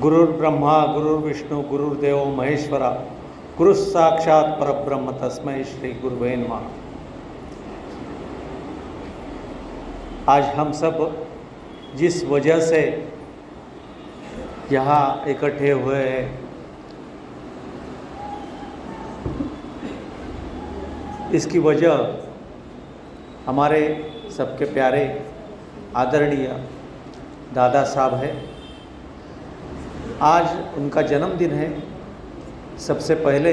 गुरुर्ब्रह्मा गुरुर्विष्णु गुरुर्देव महेश्वरा गुरु साक्षात परब्रह्म तस्मै श्री गुरुवे नमः। आज हम सब जिस वजह से यहाँ इकट्ठे हुए हैं, इसकी वजह हमारे सबके प्यारे आदरणीय दादा साहब है। आज उनका जन्मदिन है। सबसे पहले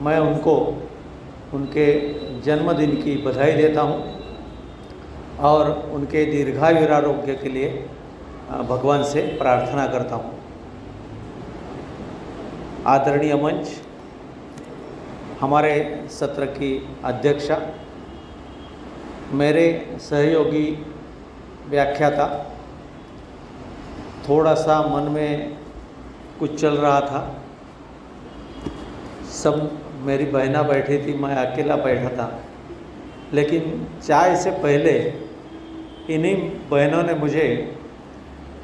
मैं उनको उनके जन्मदिन की बधाई देता हूँ और उनके दीर्घायु आरोग्य के लिए भगवान से प्रार्थना करता हूँ। आदरणीय मंच, हमारे सत्र की अध्यक्षा, मेरे सहयोगी व्याख्याता, थोड़ा सा मन में कुछ चल रहा था। सब मेरी बहना बैठी थी, मैं अकेला बैठा था, लेकिन चाय से पहले इन्हीं बहनों ने मुझे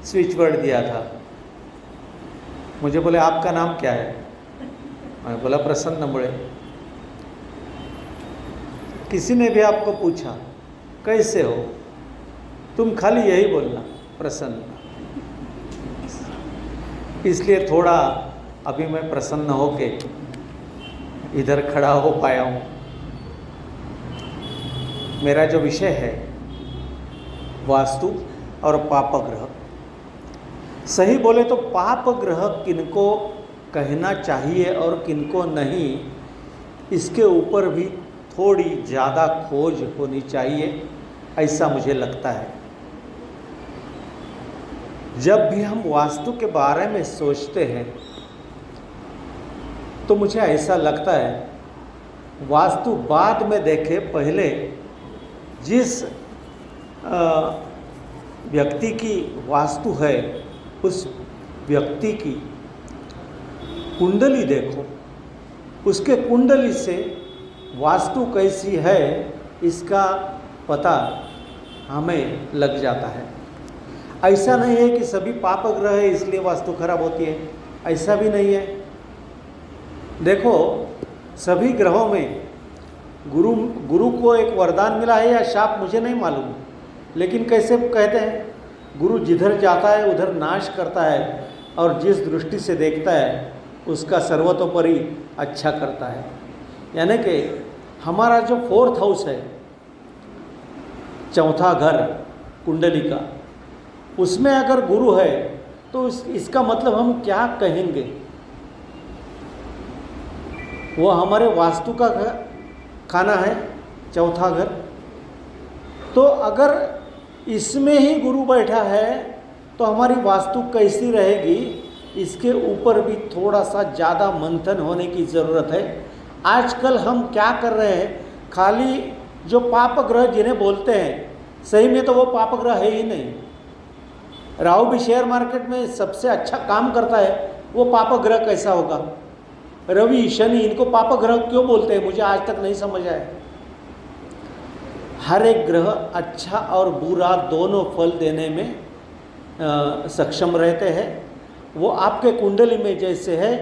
स्विच वर्ड दिया था। मुझे बोले आपका नाम क्या है? मैं बोला प्रसन्न नंबड़े। किसी ने भी आपको पूछा कैसे हो, तुम खाली यही बोलना प्रसन्न। इसलिए थोड़ा अभी मैं प्रसन्न होके इधर खड़ा हो पाया हूँ। मेरा जो विषय है वास्तु और पाप ग्रह। सही बोले तो पाप ग्रह किनको कहना चाहिए और किनको नहीं, इसके ऊपर भी थोड़ी ज़्यादा खोज होनी चाहिए, ऐसा मुझे लगता है। जब भी हम वास्तु के बारे में सोचते हैं तो मुझे ऐसा लगता है वास्तु बाद में देखे, पहले जिस व्यक्ति की वास्तु है उस व्यक्ति की कुंडली देखो, उसके कुंडली से वास्तु कैसी है इसका पता हमें लग जाता है। ऐसा नहीं है कि सभी पाप ग्रह है इसलिए वास्तु खराब होती है, ऐसा भी नहीं है। देखो, सभी ग्रहों में गुरु को एक वरदान मिला है या शाप मुझे नहीं मालूम, लेकिन कैसे कहते हैं गुरु जिधर जाता है उधर नाश करता है और जिस दृष्टि से देखता है उसका सर्वतोपरि अच्छा करता है। यानी कि हमारा जो 4th हाउस है, चौथा घर कुंडली का, उसमें अगर गुरु है तो इसका मतलब हम क्या कहेंगे? वो हमारे वास्तु का खाना है, चौथा घर। तो अगर इसमें ही गुरु बैठा है तो हमारी वास्तु कैसी रहेगी, इसके ऊपर भी थोड़ा सा ज़्यादा मंथन होने की ज़रूरत है। आजकल हम क्या कर रहे हैं, खाली जो पाप ग्रह जिन्हें बोलते हैं, सही में तो वो पाप ग्रह है ही नहीं। राहु भी शेयर मार्केट में सबसे अच्छा काम करता है, वो पाप ग्रह कैसा होगा? रवि, शनि, इनको पाप ग्रह क्यों बोलते हैं मुझे आज तक नहीं समझ आया। हर एक ग्रह अच्छा और बुरा दोनों फल देने में सक्षम रहते हैं। वो आपके कुंडली में जैसे है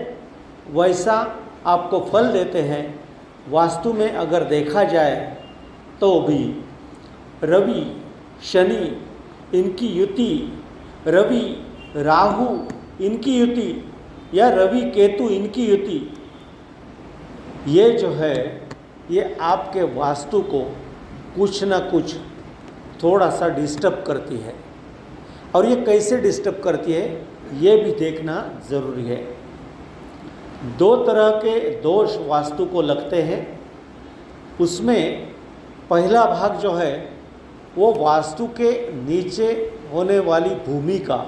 वैसा आपको फल देते हैं। वास्तु में अगर देखा जाए तो भी रवि शनि इनकी युति, रवि राहु इनकी युति या रवि केतु इनकी युति, ये जो है ये आपके वास्तु को कुछ ना कुछ थोड़ा सा डिस्टर्ब करती है। और ये कैसे डिस्टर्ब करती है ये भी देखना ज़रूरी है। 2 तरह के दोष वास्तु को लगते हैं। उसमें पहला भाग जो है वो वास्तु के नीचे होने वाली भूमि का,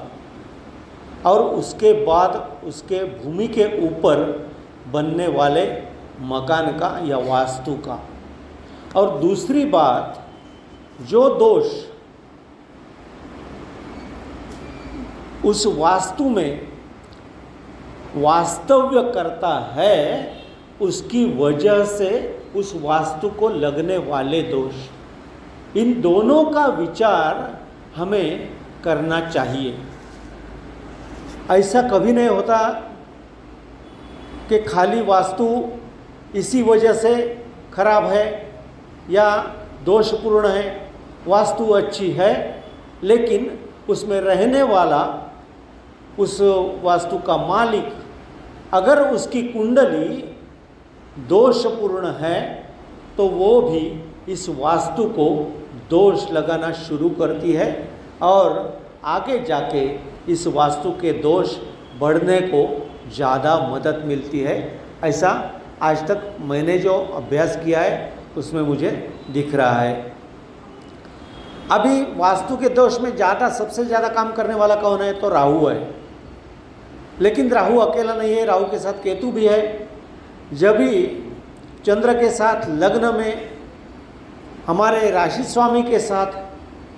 और उसके बाद उसके भूमि के ऊपर बनने वाले मकान का या वास्तु का। और दूसरी बात, जो दोष उस वास्तु में वास्तव्य करता है उसकी वजह से उस वास्तु को लगने वाले दोष, इन दोनों का विचार हमें करना चाहिए। ऐसा कभी नहीं होता कि खाली वास्तु इसी वजह से खराब है या दोषपूर्ण है। वास्तु अच्छी है, लेकिन उसमें रहने वाला, उस वास्तु का मालिक, अगर उसकी कुंडली दोषपूर्ण है तो वो भी इस वास्तु को दोष लगाना शुरू करती है और आगे जाके इस वास्तु के दोष बढ़ने को ज़्यादा मदद मिलती है। ऐसा आज तक मैंने जो अभ्यास किया है उसमें मुझे दिख रहा है। अभी वास्तु के दोष में सबसे ज़्यादा काम करने वाला कौन है? तो राहु है। लेकिन राहु अकेला नहीं है, राहु के साथ केतु भी है। जब भी चंद्र के साथ लग्न में हमारे राशि स्वामी के साथ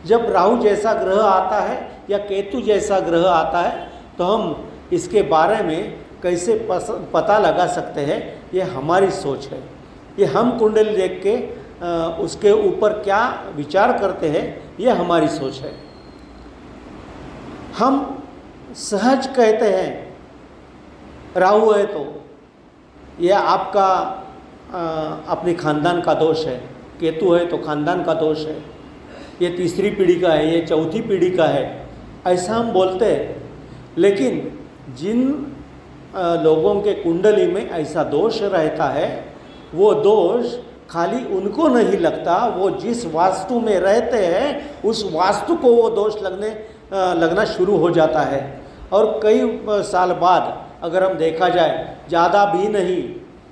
जब राहु जैसा ग्रह आता है या केतु जैसा ग्रह आता है तो हम इसके बारे में कैसे पता लगा सकते हैं? ये हमारी सोच है। ये हम कुंडली देख के उसके ऊपर क्या विचार करते हैं, ये हमारी सोच है। हम सहज कहते हैं राहु है तो यह आपका अपनी खानदान का दोष है, केतु है तो खानदान का दोष है, ये तीसरी पीढ़ी का है, ये चौथी पीढ़ी का है, ऐसा हम बोलते हैं। लेकिन जिन लोगों के कुंडली में ऐसा दोष रहता है, वो दोष खाली उनको नहीं लगता, वो जिस वास्तु में रहते हैं उस वास्तु को वो दोष लगना शुरू हो जाता है। और कई साल बाद अगर हम देखा जाए, ज़्यादा भी नहीं,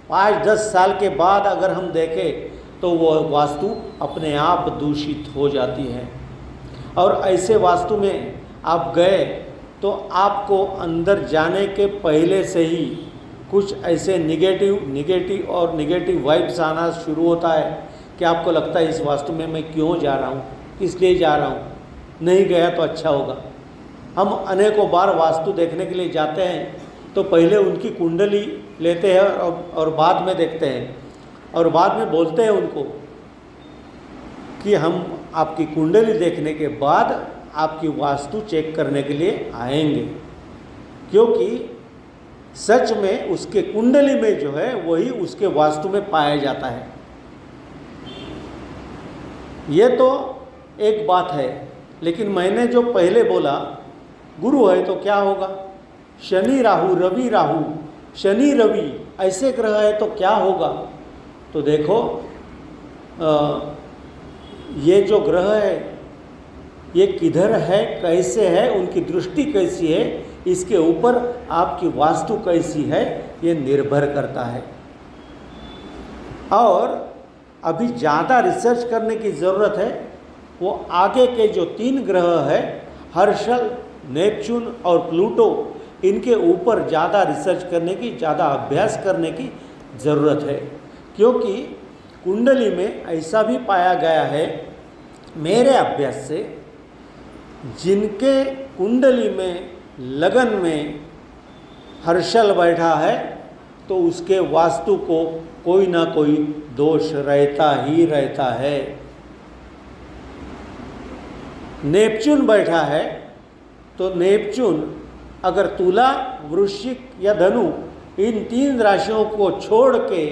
5-10 साल के बाद अगर हम देखें तो वो वास्तु अपने आप दूषित हो जाती है। और ऐसे वास्तु में आप गए तो आपको अंदर जाने के पहले से ही कुछ ऐसे निगेटिव वाइब्स आना शुरू होता है कि आपको लगता है इस वास्तु में मैं क्यों जा रहा हूँ, किस लिए जा रहा हूँ, नहीं गया तो अच्छा होगा। हम अनेकों बार वास्तु देखने के लिए जाते हैं तो पहले उनकी कुंडली लेते हैं और बाद में देखते हैं और बाद में बोलते हैं उनको कि हम आपकी कुंडली देखने के बाद आपकी वास्तु चेक करने के लिए आएंगे, क्योंकि सच में उसके कुंडली में जो है वही उसके वास्तु में पाया जाता है। ये तो एक बात है। लेकिन मैंने जो पहले बोला गुरु है तो क्या होगा, शनि राहु, रवि राहु, शनि रवि ऐसे ग्रह है तो क्या होगा? तो देखो ये जो ग्रह है ये किधर है, कैसे है, उनकी दृष्टि कैसी है, इसके ऊपर आपकी वास्तु कैसी है ये निर्भर करता है। और अभी ज़्यादा रिसर्च करने की ज़रूरत है। वो आगे के जो 3 ग्रह है, हर्षल, नेपच्यून और प्लूटो, इनके ऊपर ज़्यादा रिसर्च करने की, ज़्यादा अभ्यास करने की ज़रूरत है। क्योंकि कुंडली में ऐसा भी पाया गया है मेरे अभ्यास से, जिनके कुंडली में लगन में हर्षल बैठा है तो उसके वास्तु को कोई ना कोई दोष रहता ही रहता है। नेपच्यून बैठा है तो नेपच्यून अगर तुला, वृश्चिक या धनु इन 3 राशियों को छोड़ के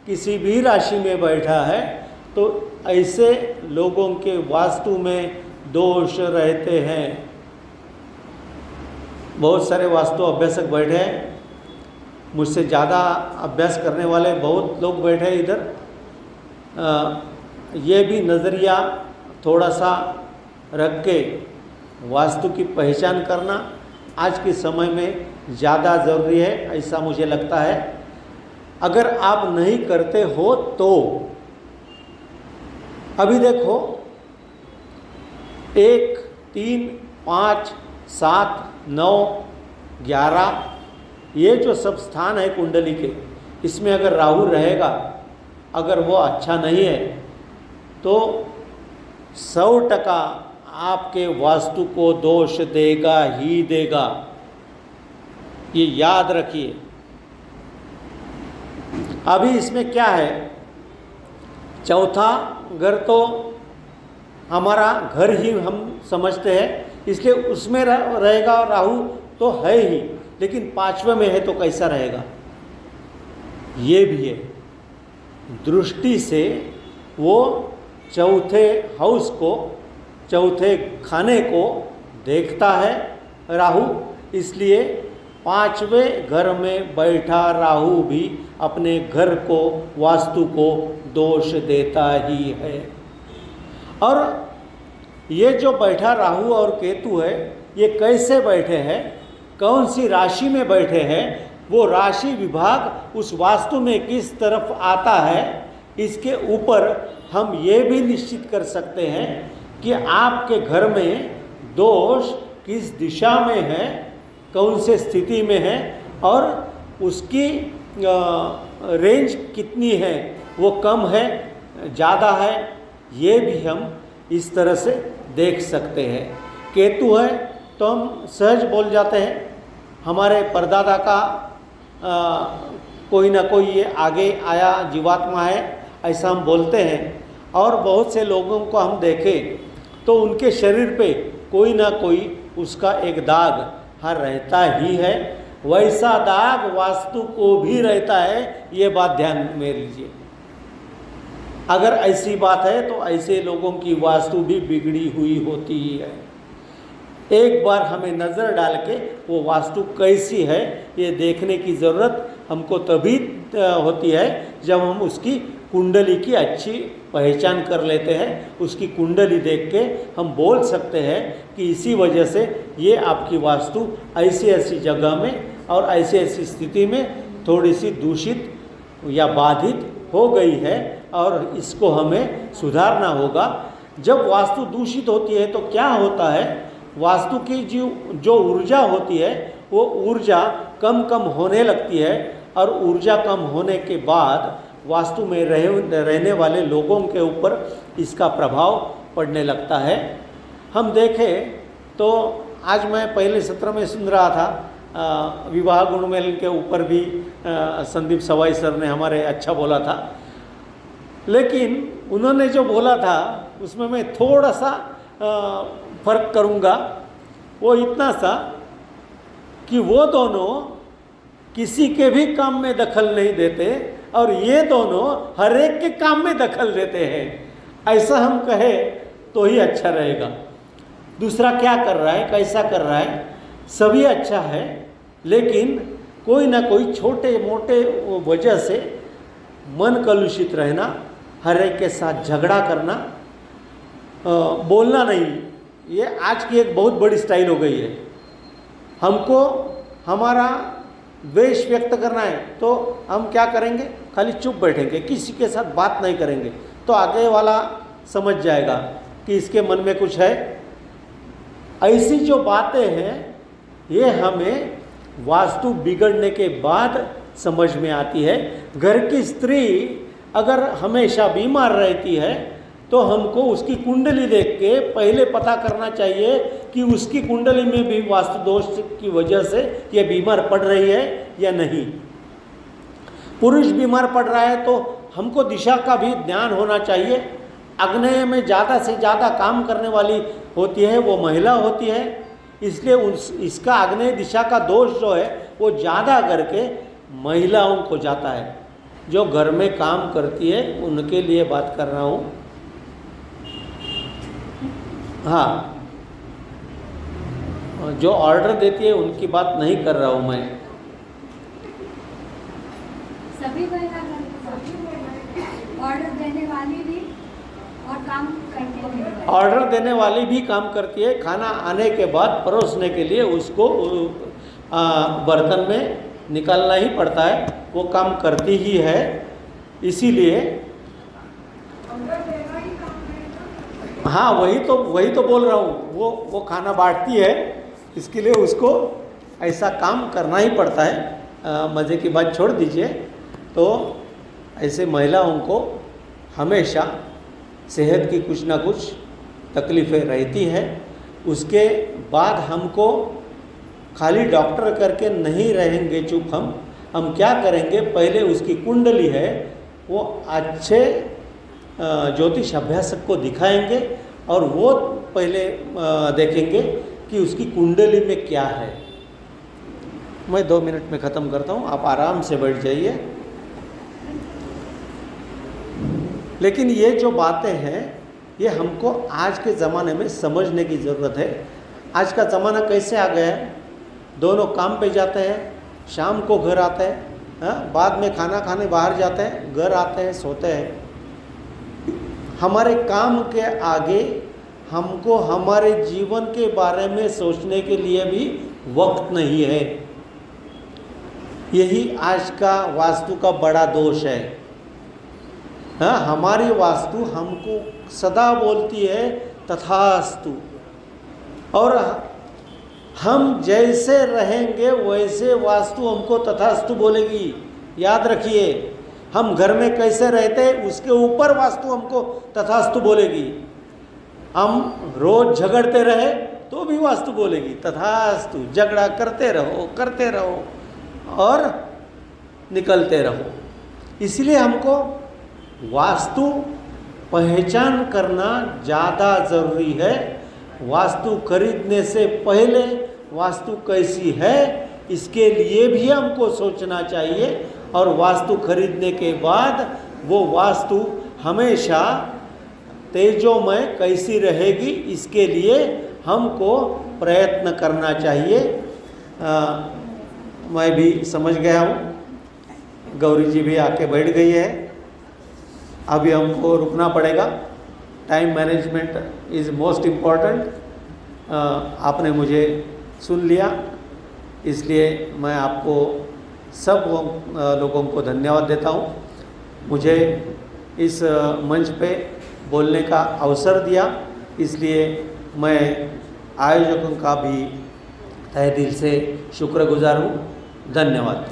किसी भी राशि में बैठा है तो ऐसे लोगों के वास्तु में दोष रहते हैं। बहुत सारे वास्तु अभ्यासक बैठे हैं, मुझसे ज़्यादा अभ्यास करने वाले बहुत लोग बैठे हैं इधर। ये भी नज़रिया थोड़ा सा रख के वास्तु की पहचान करना आज के समय में ज़्यादा ज़रूरी है, ऐसा मुझे लगता है। अगर आप नहीं करते हो तो अभी देखो 1, 3, 5, 7, 9, 11 ये जो सब स्थान है कुंडली के, इसमें अगर राहु रहेगा, अगर वो अच्छा नहीं है तो 100% आपके वास्तु को दोष देगा ही देगा, ये याद रखिए। अभी इसमें क्या है, चौथा घर तो हमारा घर ही हम समझते हैं, इसलिए उसमें रहेगा राहु तो है ही, लेकिन 5वें में है तो कैसा रहेगा, ये भी है। दृष्टि से वो चौथे हाउस को, चौथे खाने को देखता है राहु, इसलिए 5वें घर में बैठा राहु भी अपने घर को, वास्तु को दोष देता ही है। और ये जो बैठा राहु और केतु है, ये कैसे बैठे हैं, कौन सी राशि में बैठे हैं, वो राशि विभाग उस वास्तु में किस तरफ आता है, इसके ऊपर हम ये भी निश्चित कर सकते हैं कि आपके घर में दोष किस दिशा में है, कौन से स्थिति में है, और उसकी रेंज कितनी है, वो कम है, ज़्यादा है, ये भी हम इस तरह से देख सकते हैं। केतु है तो हम सहज बोल जाते हैं, हमारे परदादा का कोई ना कोई ये आगे आया जीवात्मा है, ऐसा हम बोलते हैं। और बहुत से लोगों को हम देखें तो उनके शरीर पे कोई ना कोई उसका एक दाग हर रहता ही है, वैसा दाग वास्तु को भी रहता है, ये बात ध्यान में लीजिए। अगर ऐसी बात है तो ऐसे लोगों की वास्तु भी बिगड़ी हुई होती ही है। एक बार हमें नज़र डाल के वो वास्तु कैसी है ये देखने की ज़रूरत हमको तभी होती है जब हम उसकी कुंडली की अच्छी पहचान कर लेते हैं। उसकी कुंडली देख के हम बोल सकते हैं कि इसी वजह से ये आपकी वास्तु ऐसी ऐसी जगह में और ऐसी ऐसी स्थिति में थोड़ी सी दूषित या बाधित हो गई है और इसको हमें सुधारना होगा। जब वास्तु दूषित होती है तो क्या होता है, वास्तु की जो ऊर्जा होती है वो ऊर्जा कम कम होने लगती है और ऊर्जा कम होने के बाद वास्तु में रहने वाले लोगों के ऊपर इसका प्रभाव पड़ने लगता है। हम देखें तो आज मैं पहले सत्र में सुन रहा था विवाह गुणमेल के ऊपर भी संदीप सवाई सर ने हमारे अच्छा बोला था, लेकिन उन्होंने जो बोला था उसमें मैं थोड़ा सा फर्क करूँगा। वो इतना सा कि वो दोनों किसी के भी काम में दखल नहीं देते और ये दोनों हर एक के काम में दखल देते हैं, ऐसा हम कहें तो ही अच्छा रहेगा। दूसरा क्या कर रहा है, कैसा कर रहा है, सभी अच्छा है, लेकिन कोई ना कोई छोटे मोटे वजह से मन कलुषित रहना, हर एक के साथ झगड़ा करना, बोलना नहीं, ये आज की एक बहुत बड़ी स्टाइल हो गई है। हमको हमारा द्वेष व्यक्त करना है तो हम क्या करेंगे, खाली चुप बैठेंगे, किसी के साथ बात नहीं करेंगे, तो आगे वाला समझ जाएगा कि इसके मन में कुछ है। ऐसी जो बातें हैं ये हमें वास्तु बिगड़ने के बाद समझ में आती है। घर की स्त्री अगर हमेशा बीमार रहती है तो हमको उसकी कुंडली देख के पहले पता करना चाहिए कि उसकी कुंडली में भी वास्तु दोष की वजह से ये बीमार पड़ रही है या नहीं। पुरुष बीमार पड़ रहा है तो हमको दिशा का भी ज्ञान होना चाहिए। आग्नेय में ज़्यादा से ज़्यादा काम करने वाली होती है वो महिला होती है, इसलिए इसका आग्नेय दिशा का दोष जो है वो ज़्यादा करके महिलाओं को जाता है। जो घर में काम करती है उनके लिए बात कर रहा हूँ। हाँ, जो ऑर्डर देती है उनकी बात नहीं कर रहा हूँ मैं। सभी ऑर्डर देने वाली भी और काम करती है। ऑर्डर देने वाली भी काम करती है, खाना आने के बाद परोसने के लिए उसको बर्तन में निकालना ही पड़ता है, वो काम करती ही है। इसीलिए हाँ, वही तो बोल रहा हूँ, वो खाना बांटती है, इसके लिए उसको ऐसा काम करना ही पड़ता है। मज़े की बात छोड़ दीजिए। तो ऐसे महिलाओं को हमेशा सेहत की कुछ ना कुछ तकलीफ़ें रहती है। उसके बाद हमको खाली डॉक्टर करके नहीं रहेंगे चुप। हम क्या करेंगे, पहले उसकी कुंडली है वो अच्छे ज्योतिष अभ्यासक को दिखाएंगे और वो पहले देखेंगे कि उसकी कुंडली में क्या है। मैं 2 मिनट में ख़त्म करता हूँ, आप आराम से बैठ जाइए। लेकिन ये जो बातें हैं ये हमको आज के ज़माने में समझने की ज़रूरत है। आज का ज़माना कैसे आ गया है, दोनों काम पे जाते हैं, शाम को घर आते हैं, बाद में खाना खाने बाहर जाते हैं, घर आते हैं, सोते हैं। हमारे काम के आगे हमको हमारे जीवन के बारे में सोचने के लिए भी वक्त नहीं है। यही आज का वास्तु का बड़ा दोष है। हमारी वास्तु हमको सदा बोलती है तथास्तु, और हम जैसे रहेंगे वैसे वास्तु हमको तथास्तु बोलेगी। याद रखिए, हम घर में कैसे रहते हैं उसके ऊपर वास्तु हमको तथास्तु बोलेगी। हम रोज झगड़ते रहे तो भी वास्तु बोलेगी तथास्तु। झगड़ा करते रहो और निकलते रहो। इसलिए हमको वास्तु पहचान करना ज़्यादा ज़रूरी है। वास्तु खरीदने से पहले वास्तु कैसी है इसके लिए भी हमको सोचना चाहिए, और वास्तु खरीदने के बाद वो वास्तु हमेशा तेजोमय कैसी रहेगी इसके लिए हमको प्रयत्न करना चाहिए। मैं भी समझ गया हूँ, गौरी जी भी आके बैठ गई है। अभी हमको रुकना पड़ेगा। Time management is most important. आपने मुझे सुन लिया, इसलिए मैं आपको सब लोगों को धन्यवाद देता हूँ। मुझे इस मंच पे बोलने का अवसर दिया, इसलिए मैं आयोजकों का भी तहे दिल से शुक्रगुजार हूँ। धन्यवाद।